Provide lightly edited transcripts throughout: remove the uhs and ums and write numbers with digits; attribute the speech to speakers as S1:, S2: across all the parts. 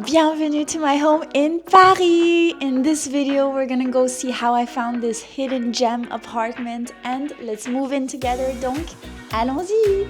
S1: Bienvenue to my home in Paris! In this video, we're gonna go see how I found this hidden gem apartment and let's move in together, donc allons-y!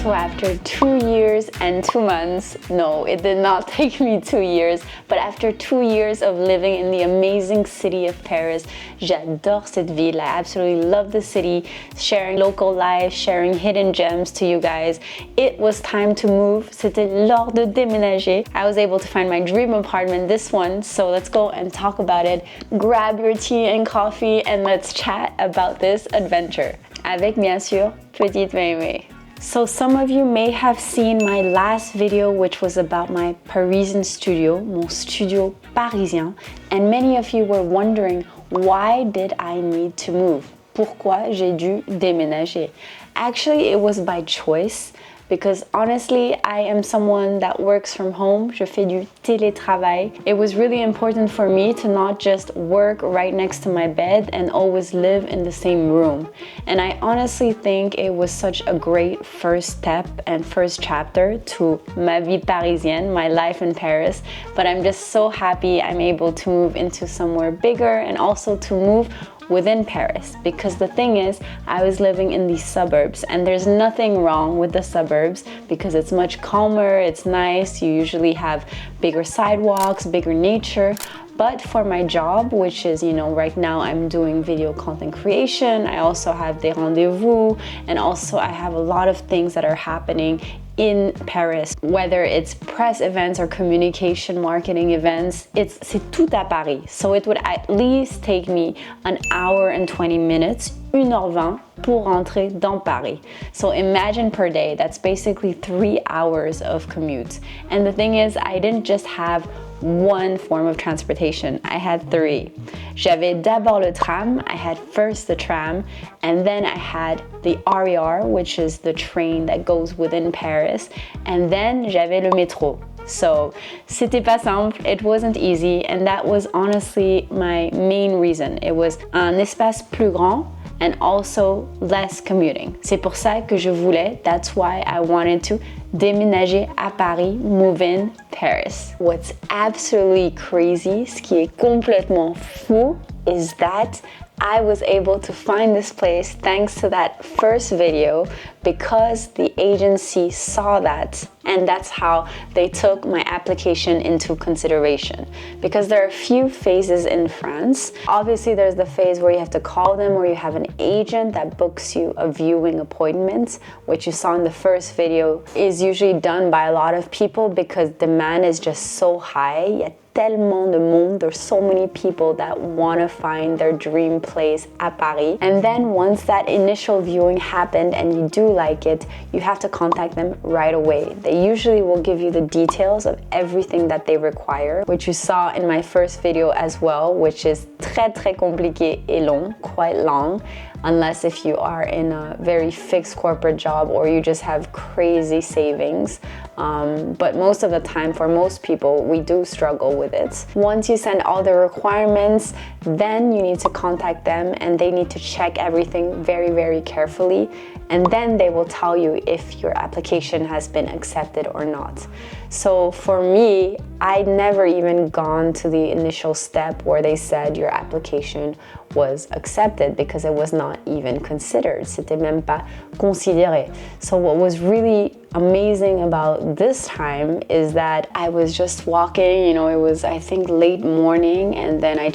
S1: So after 2 years and 2 months, no, it did not take me 2 years, but after 2 years of living in the amazing city of Paris, j'adore cette ville. I absolutely love the city, sharing local life, sharing hidden gems to you guys. It was time to move. C'était l'heure de déménager. I was able to find my dream apartment, this one, so let's go and talk about it. Grab your tea and coffee and let's chat about this adventure. Avec, bien sûr, Petite Mémé. So some of you may have seen my last video, which was about my Parisian studio, mon studio parisien, and many of you were wondering, why did I need to move? Pourquoi j'ai dû déménager? Actually, it was by choice, because honestly, I am someone that works from home. Je fais du télétravail. It was really important for me to not just work right next to my bed and always live in the same room. And I honestly think it was such a great first step and first chapter to ma vie parisienne, my life in Paris. But I'm just so happy I'm able to move into somewhere bigger and also to move within Paris, because the thing is, I was living in these suburbs and there's nothing wrong with the suburbs because it's much calmer, it's nice, you usually have bigger sidewalks, bigger nature. But for my job, which is, right now I'm doing video content creation, I also have des rendezvous, and also I have a lot of things that are happening in Paris, whether it's press events or communication marketing events, c'est tout à Paris. So it would at least take me an hour and 20 minutes, 1h20, pour rentrer dans Paris. So imagine per day, that's basically 3 hours of commute. And the thing is, I didn't just have one form of transportation, I had 3. J'avais d'abord le tram, I had first the tram, and then I had the RER, which is the train that goes within Paris, and then j'avais le métro. So, c'était pas simple, it wasn't easy, and that was honestly my main reason. It was un espace plus grand, and also less commuting. C'est pour ça que je voulais, that's why I wanted to déménager à Paris, move in Paris. What's absolutely crazy, ce qui est complètement fou, is that I was able to find this place thanks to that first video because the agency saw that, and that's how they took my application into consideration. Because there are a few phases in France. Obviously, there's the phase where you have to call them or you have an agent that books you a viewing appointment, which you saw in the first video, is usually done by a lot of people because demand is just so high. Tellement de monde, there's so many people that want to find their dream place at Paris. And then once that initial viewing happened and you do like it, you have to contact them right away. They usually will give you the details of everything that they require, which you saw in my first video as well, which is très compliqué et long, quite long, unless if you are in a very fixed corporate job or you just have crazy savings. But most of the time, for most people, we do struggle with it. Once you send all the requirements, then you need to contact them and they need to check everything very carefully. And then they will tell you if your application has been accepted or not. So for me, I'd never even gone to the initial step where they said your application was accepted because it was not even considered. C'était même pas considéré. So what was really amazing about this time is that I was just walking, it was, I think, late morning, and then I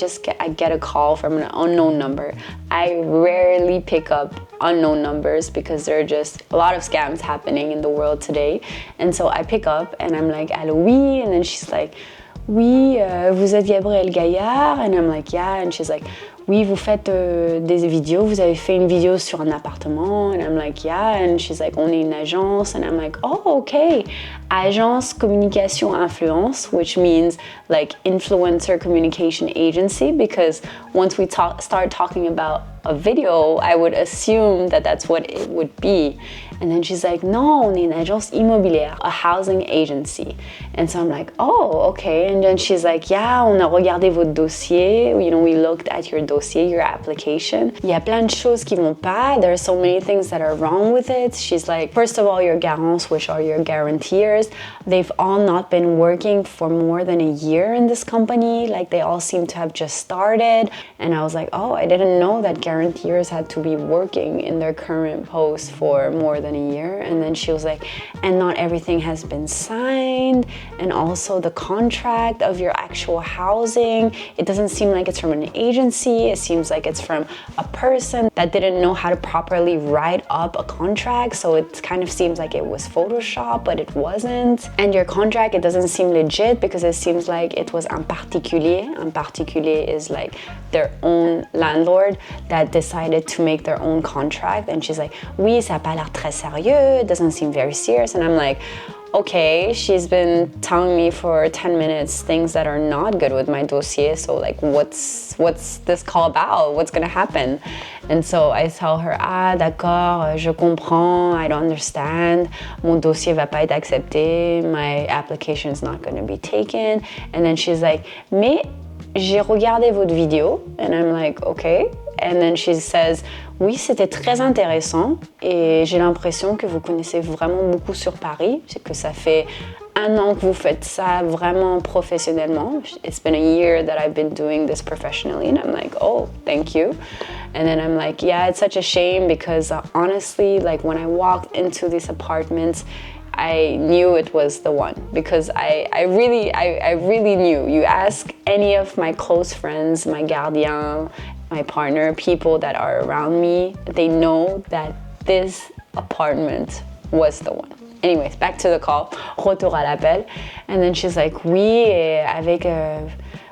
S1: get a call from an unknown number. I rarely pick up unknown numbers because there are just a lot of scams happening in the world today. And so I pick up and I'm like, allô, oui, and then she's like, oui, vous êtes Gabrielle Gaillard? And I'm like, yeah, and she's like, oui, vous faites des vidéos, vous avez fait une vidéo sur un appartement, and I'm like, yeah, and she's like, on est une agence, and I'm like, oh, okay, agence communication influence, which means like influencer communication agency, because once we start talking about a video, I would assume that that's what it would be. And then she's like, non, on est une agence immobilière, a housing agency. And so I'm like, oh, okay. And then she's like, yeah, on a regardé votre dossier. You know, we looked at your dossier, your application. Il y a plein de choses qui vont pas. There are so many things that are wrong with it. She's like, first of all, your garants, which are your guarantors, they've all not been working for more than a year in this company. Like, they all seem to have just started. And I was like, oh, I didn't know that guarantors had to be working in their current post for more than a year. And then she was like, and not everything has been signed, and also the contract of your actual housing, it doesn't seem like it's from an agency. It seems like it's from a person that didn't know how to properly write up a contract, so it kind of seems like it was Photoshop, but it wasn't. And your contract, it doesn't seem legit because it seems like it was un particulier. Un particulier is like their own landlord that decided to make their own contract. And she's like, oui, ça a pas l'air très sérieux, it doesn't seem very serious. And I'm like, okay, she's been telling me for 10 minutes things that are not good with my dossier, so like what's this call about? What's gonna happen? And so I tell her, ah d'accord, je comprends, I don't understand, mon dossier va pas être accepté, my application is not gonna be taken. And then she's like, mais j'ai regardé votre vidéo. And I'm like, okay. And then she says, oui, c'était très intéressant et j'ai l'impression que vous connaissez vraiment beaucoup sur Paris, c'est que ça fait 1 an que vous faites ça vraiment professionnellement. It's been a year that I've been doing this professionally. And I'm like, oh, thank you. And then I'm like, yeah, it's such a shame because honestly, like when I walked into these apartments, I knew it was the one because I really knew. You ask any of my close friends, my gardien, my partner, people that are around me, they know that this apartment was the one. Anyways, back to the call, retour à l'appel. And then she's like, oui, avec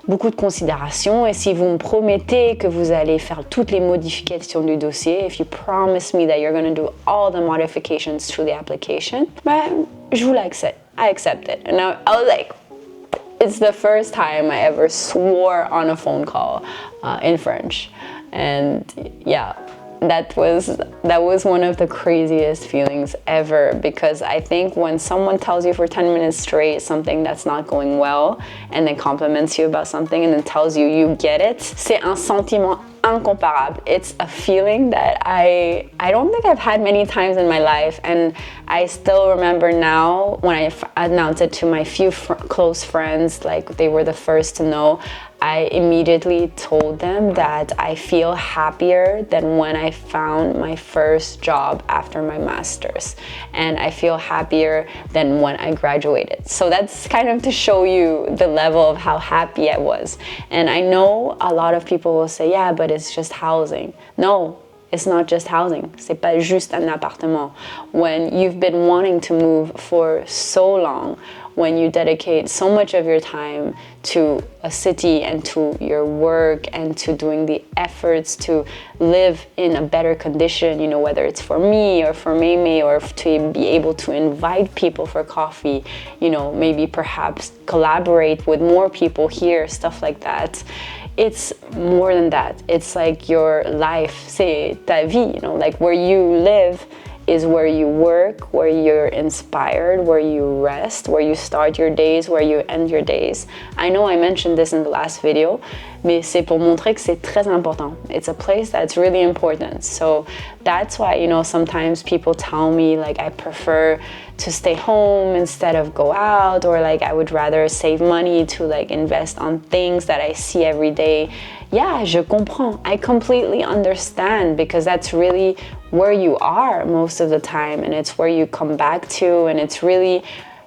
S1: beaucoup de considération, et si vous me promettez que vous allez faire toutes les modifications du dossier, if you promise me that you're going to do all the modifications to the application, ben, je vous l'accepte. I accept it. And I was like, it's the first time I ever swore on a phone call in French. And yeah, that was one of the craziest feelings ever, because I think when someone tells you for 10 minutes straight something that's not going well and then compliments you about something and then tells you you get it, c'est un sentiment incomparable. It's a feeling that I don't think I've had many times in my life, and I still remember now when I announced it to my few close friends, like they were the first to know. I immediately told them that I feel happier than when I found my first job after my master's, and I feel happier than when I graduated. So that's kind of to show you the level of how happy I was. And I know a lot of people will say, yeah, but it's just housing. No, it's not just housing. C'est pas juste un appartement. When you've been wanting to move for so long, when you dedicate so much of your time to a city and to your work and to doing the efforts to live in a better condition, you know, whether it's for me or for Mimi, or to be able to invite people for coffee, you know, maybe perhaps collaborate with more people here, stuff like that. It's more than that. It's like your life, c'est ta vie, you know, like where you live is where you work, where you're inspired, where you rest, where you start your days, where you end your days. I know I mentioned this in the last video, mais c'est pour montrer que c'est très important. It's a place that's really important. So that's why, you know, sometimes people tell me like I prefer to stay home instead of go out, or like I would rather save money to like invest on things that I see every day. Yeah, je comprends. I completely understand, because that's really where you are most of the time, and it's where you come back to, and it's really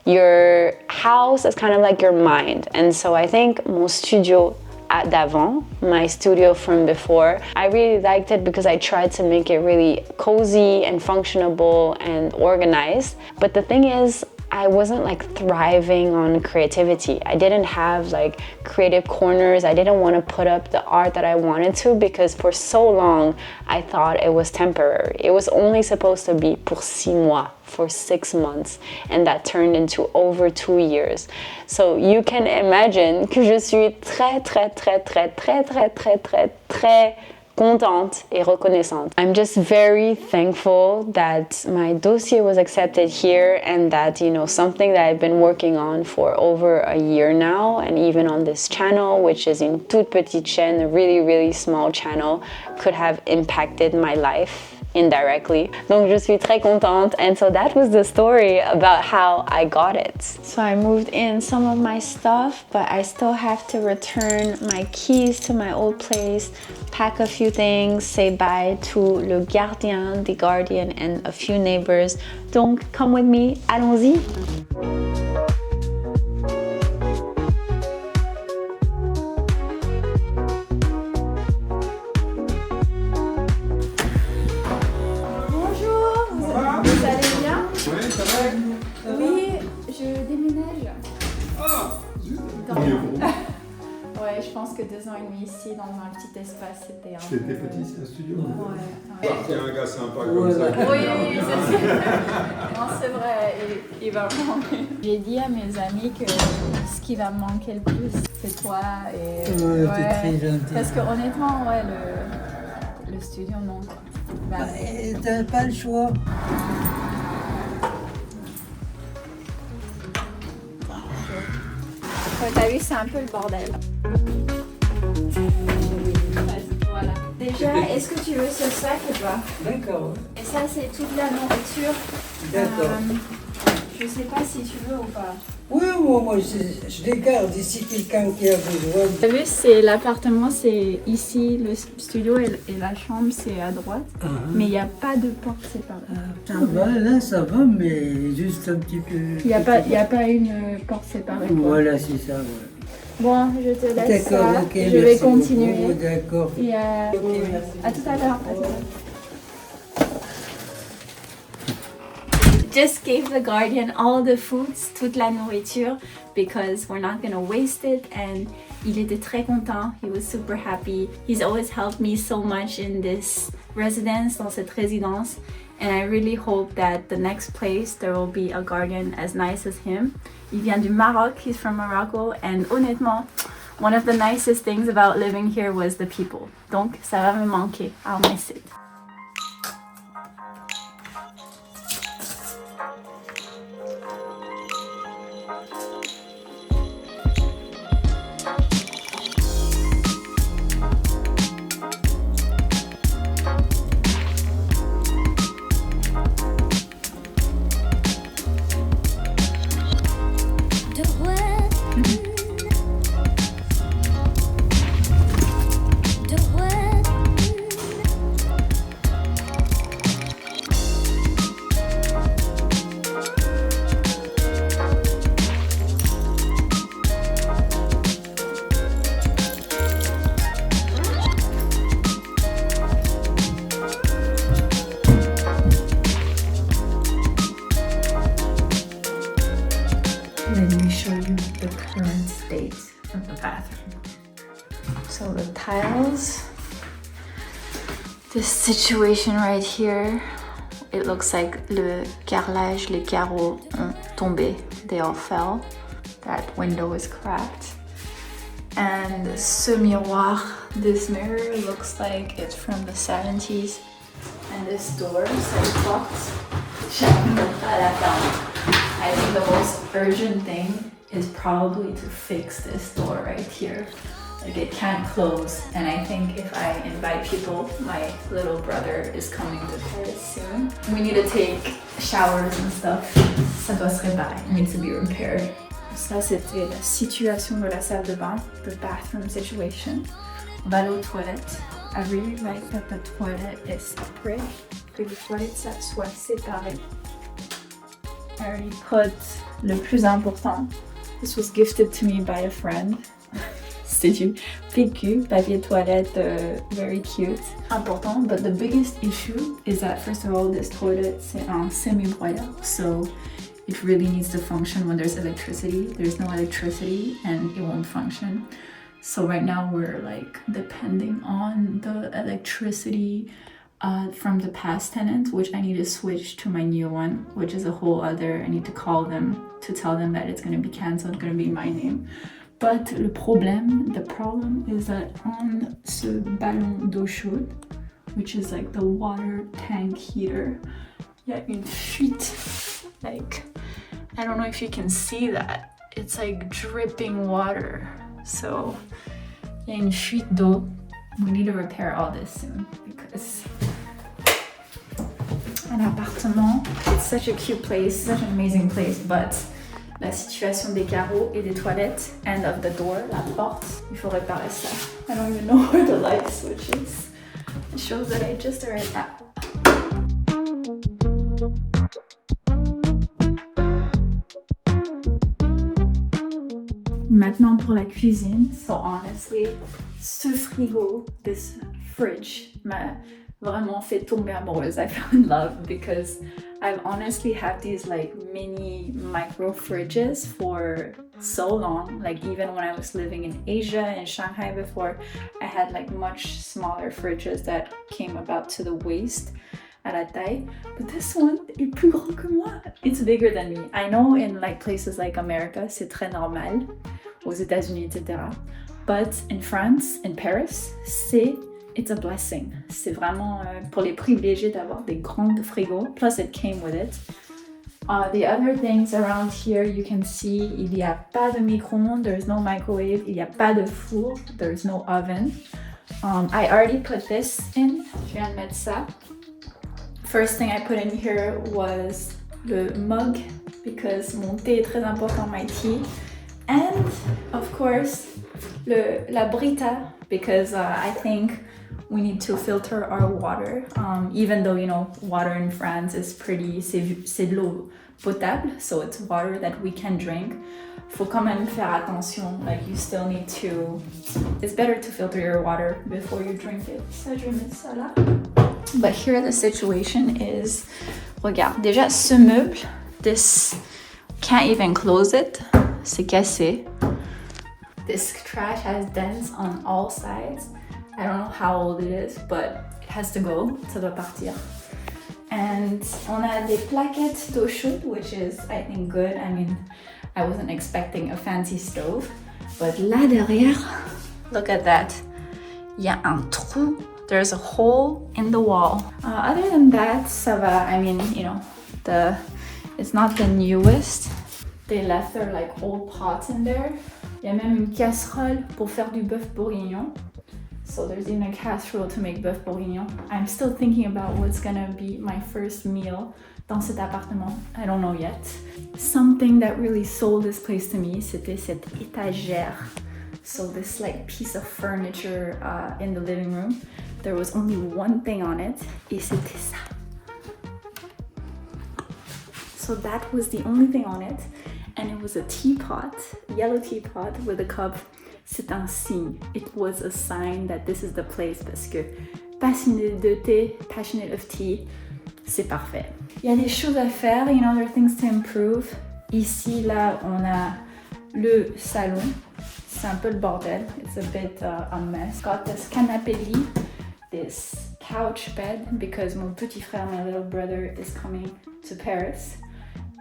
S1: your house is kind of like your mind. And so I think mon studio d'avant, my studio from before, I really liked it because I tried to make it really cozy and functionable and organized. But the thing is, I wasn't like thriving on creativity. I didn't have like creative corners. I didn't want to put up the art that I wanted to, because for so long I thought it was temporary. It was only supposed to be pour 6 mois, for 6 months, and that turned into over 2 years. So you can imagine que je suis très contente et reconnaissante. I'm just very thankful that my dossier was accepted here and that, you know, something that I've been working on for over a year now, and even on this channel, which is une toute petite chaîne, a really, really small channel, could have impacted my life indirectly. Donc je suis très contente, and so that was the story about how I got it. So I moved in some of my stuff, but I still have to return my keys to my old place, pack a few things, say bye to le gardien, the guardian, and a few neighbors. Donc come with me, allons-y.
S2: Ouais, je pense que 2 ans et demi ici, dans un petit espace, c'était un peu...
S3: C'était petit, c'est un studio.
S2: Ouais.
S3: Partir un gars sympa comme ça.
S2: Oui, c'est sûr. Non, c'est vrai, il va me manquer. J'ai dit à mes amis que ce qui va me manquer le plus, c'est toi. Et,
S4: t'es très gentil.
S2: Parce que honnêtement, ouais, le studio manque.
S4: T'as pas le choix.
S2: Ouais, t'as vu, c'est un peu le bordel. Voilà. Déjà, est-ce que tu veux ce sac ou pas?
S4: D'accord.
S2: Et ça, c'est toute la nourriture.
S4: D'accord.
S2: Je sais pas si tu veux ou pas.
S4: Oui, moi je les garde ici, quelqu'un qui a besoin.
S2: T'as vu, c'est l'appartement, c'est ici, le studio et la chambre, c'est à droite. Mais il n'y a pas de porte séparée.
S4: Ça va, là ça va, mais juste un petit peu...
S2: Il n'y a pas une porte séparée. Quoi.
S4: Voilà, c'est ça, voilà.
S2: Bon, je te laisse ça.
S4: D'accord, ok,
S2: Je vais continuer.
S4: beaucoup, d'accord.
S2: Et
S4: Ok, merci.
S2: à tout à l'heure. Just gave the guardian all the foods, toute la nourriture, because we're not gonna waste it. And il était très content. He was super happy. He's always helped me so much in this residence, dans cette résidence. And I really hope that the next place there will be a guardian as nice as him. Il vient du Maroc. He's from Morocco. And honnêtement, one of the nicest things about living here was the people. Donc ça va me manquer. I'll miss it. Let me show you the current state of the bathroom. So the tiles, this situation right here, it looks like le carrelage, les carreaux ont tombé. They all fell. That window is cracked. And ce miroir, this mirror looks like it's from the 70s. And this door is locked. I think the most urgent thing is probably to fix this door right here. Like it can't close, and I think if I invite people, my little brother is coming to Paris soon. We need to take showers and stuff. Ça doit se réparer. It needs to be repaired. Ça c'était la situation de la salle de bain, the bathroom situation. On va aller aux toilettes. I really like that the toilet is separate. Que les toilettes soient séparées. I already put le plus important. This was gifted to me by a friend. C'est du PQ, papier toilette, very cute. Important, but the biggest issue is that first of all, this toilet c'est un semi-broyeur, so it really needs to function when there's electricity. There's no electricity and it won't function. So right now we're like depending on the electricity from the past tenant, which I need to switch to my new one, which is a whole other, I need to call them to tell them that it's going to be cancelled, going to be my name. But le problem is that on ce ballon d'eau chaude, which is like the water tank heater, il y a une fuite. Like, I don't know if you can see that. It's like dripping water. So, il y a une fuite d'eau. We need to repair all this soon because an appartement, it's such a cute place, such an amazing place, but la situation des carreaux et des toilettes, end of the door, la porte, il faut réparer ça. I don't even know where the light switch is. It shows that I just arrived at. Maintenant pour la cuisine. So honestly, ce frigo, this fridge, m'a vraiment fait tomber amoureuse. I fell in love because I've honestly had these like mini micro fridges for so long. Like even when I was living in Asia, in Shanghai before, I had like much smaller fridges that came about to the waist à la taille. But this one est plus grand que moi. It's bigger than me. I know in like places like America, c'est très normal, aux États-Unis, etc. But in France, in Paris, it's a blessing. C'est vraiment pour les privilégiés d'avoir des grandes frigos. Plus it came with it. The other things around here, you can see, il n'y a pas de micro-ondes, there's no microwave, il n'y a pas de four, there's no oven. I already put this in, je viens de mettre ça. First thing I put in here was le mug, because mon thé est très important, my tea. And, of course, la brita, because I think we need to filter our water. Even though, you know, water in France is c'est de l'eau potable, so it's water that we can drink. Faut quand même faire attention, like you still need to, it's better to filter your water before you drink it. Ça, je vais mettre ça là. But here the situation is, regarde, déjà ce meuble, this, can't even close it, c'est cassé. This trash has dents on all sides. I don't know how old it is, but it has to go, ça doit partir. And on a des plaquettes d'eau chaude, which is, I think, good. I mean, I wasn't expecting a fancy stove. But là derrière, look at that. Il y a un trou. There's a hole in the wall. Other than that, ça va. I mean, you know, it's not the newest. They left their like old pots in there. Il y a même une casserole pour faire du bœuf bourguignon. So there's even a casserole to make bœuf bourguignon. I'm still thinking about what's gonna be my first meal dans cet appartement. I don't know yet. Something that really sold this place to me, c'était cette étagère. So this like piece of furniture in the living room. There was only one thing on it, et c'était ça. So that was the only thing on it, and it was a teapot, yellow teapot with a cup. C'est un signe. It was a sign that this is the place parce que passionate de thé, passionate of tea, c'est parfait. Il y a des choses à faire, you know, there are things to improve. Ici, là, on a le salon. C'est un peu le bordel. It's a bit a mess. Got this canapé lit, this couch bed, because mon petit frère, my little brother, is coming to Paris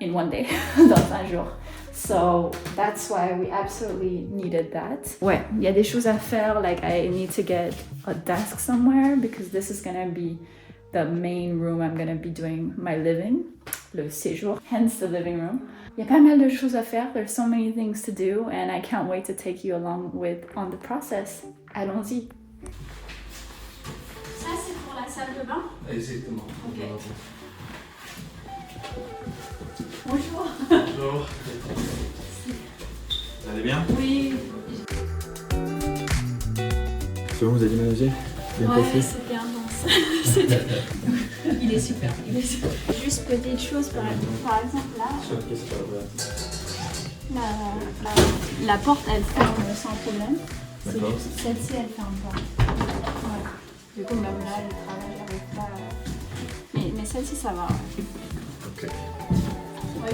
S2: in one day, dans un jour. So that's why we absolutely needed that. Ouais, il y a des choses à faire, like I need to get a desk somewhere because this is gonna be the main room I'm gonna be doing my living, le séjour, hence the living room. Il y a pas mal de choses à faire, there's so many things to do and I can't wait to take you along on the process. Allons-y. Ça c'est pour la salle de bain?
S3: Exactement.
S2: Ok. Bonjour.
S3: Bonjour. Vous allez bien?
S2: Oui.
S3: C'est bon, vous avez managé? Bien passé?
S2: C'était intense. Il est super, il est super. Juste petite chose, par exemple là, la porte elle ferme sans problème. C'est juste celle-ci elle ferme pas. Ouais. Du coup même là le travail n'arrive pas. Mais celle-ci ça va.
S3: Ok.
S2: Ouais,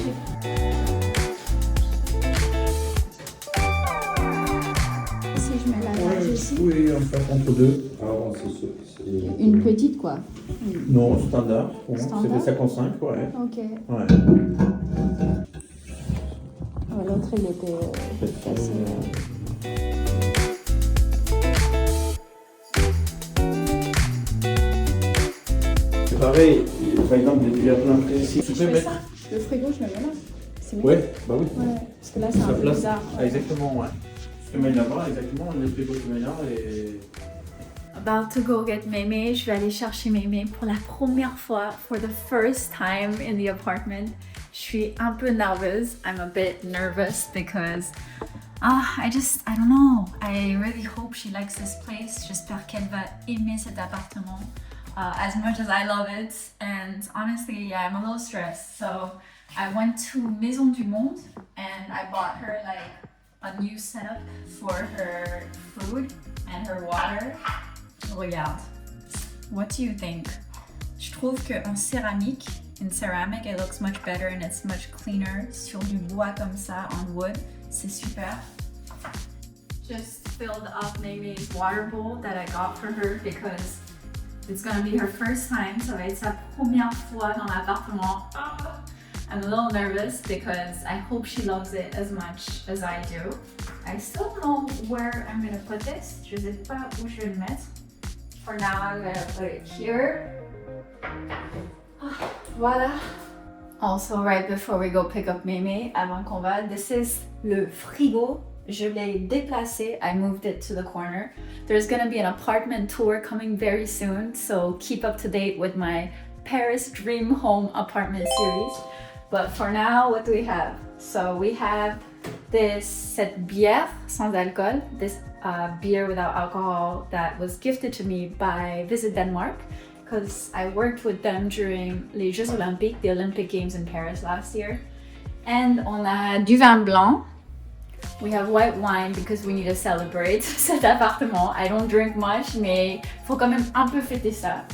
S2: si je mets la base ici.
S3: Oui, on fait entre deux. Alors, c'est
S1: Une petite quoi.
S3: Non, standard. Bon,
S1: Standard.
S3: c'est des 55, ouais.
S1: Ok.
S3: Ouais.
S1: L'autre il était cassé.
S3: C'est pareil, par exemple, il y a plein de ici. Tu peux mettre.
S2: Le frigo, je le mets là. C'est mieux.
S3: Ouais, bah oui.
S2: Ouais, parce que là, c'est un peu
S3: place.
S2: bizarre.
S3: Ah, exactement, ouais. Tu te mets là-bas, exactement, le frigo tu mets là et.
S2: About to go get Mémé. Je vais aller chercher Mémé pour la première fois, for the first time in the apartment. Je suis un peu nerveuse. I'm a bit nervous because I don't know. I really hope she likes this place. J'espère qu'elle va aimer cet appartement as much as I love it. And honestly, yeah, I'm a little stressed. So I went to Maison du Monde and I bought her like a new setup for her food and her water. Regarde. What do you think? Je trouve qu'en céramique, in ceramic, it looks much better and it's much cleaner. Sur du bois comme ça, on wood, c'est super. Just filled up Mémé's water bowl that I got for her because it's gonna be her first time, so it's sa première fois dans l'appartement. I'm a little nervous because I hope she loves it as much as I do. I still don't know where I'm gonna put this. Je sais pas où je vais le mettre. For now, I'm gonna put it here. Voilà. Also, right before we go pick up Mémé, avant qu'on va, this is le frigo. Je l'ai déplacé. I moved it to the corner. There's gonna be an apartment tour coming very soon, so keep up to date with my Paris Dream Home apartment series. But for now, what do we have? So we have cette bière sans alcool, this beer without alcohol that was gifted to me by Visit Denmark because I worked with them during les Jeux Olympiques, the Olympic Games in Paris last year. And on a du vin blanc. We have white wine because we need to celebrate cet appartement. I don't drink much, mais faut quand même un peu fêter ça.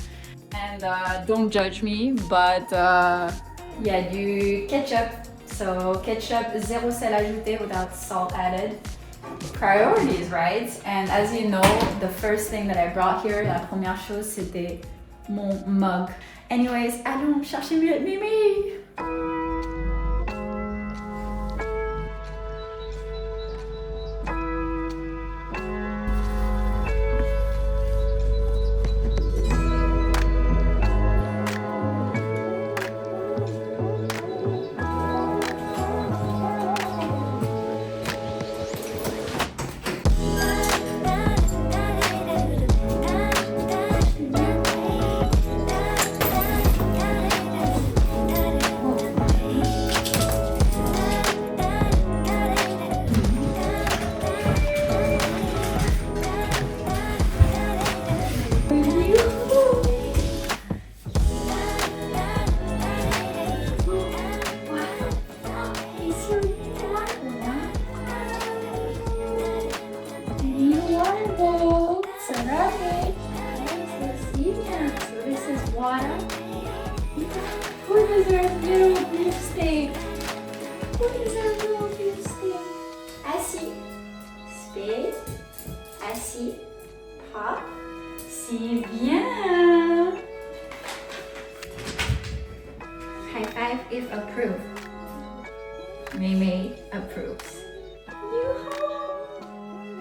S2: And don't judge me, but il y a du ketchup. So ketchup, zéro sel ajouté without salt added. Priorities, right? And as you know, the first thing that I brought here, la première chose, c'était mon mug. Anyways, allons chercher Mémé. Assis, pop, c'est bien. High five if approved. Mémé approves.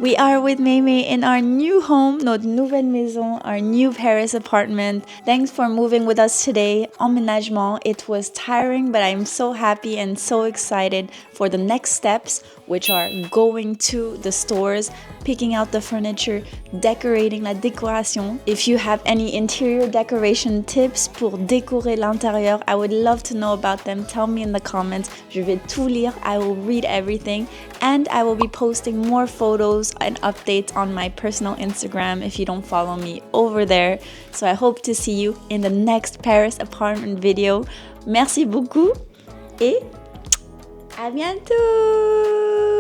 S1: We are with Mémé in our new home, notre nouvelle maison, our new Paris apartment. Thanks for moving with us today. Emménagement, it was tiring, but I'm so happy and so excited for the next steps, which are going to the stores, picking out the furniture, decorating la décoration. If you have any interior decoration tips pour décorer l'intérieur, I would love to know about them. Tell me in the comments. Je vais tout lire. I will read everything. And I will be posting more photos and updates on my personal Instagram if you don't follow me over there. So I hope to see you in the next Paris apartment video. Merci beaucoup et à bientôt!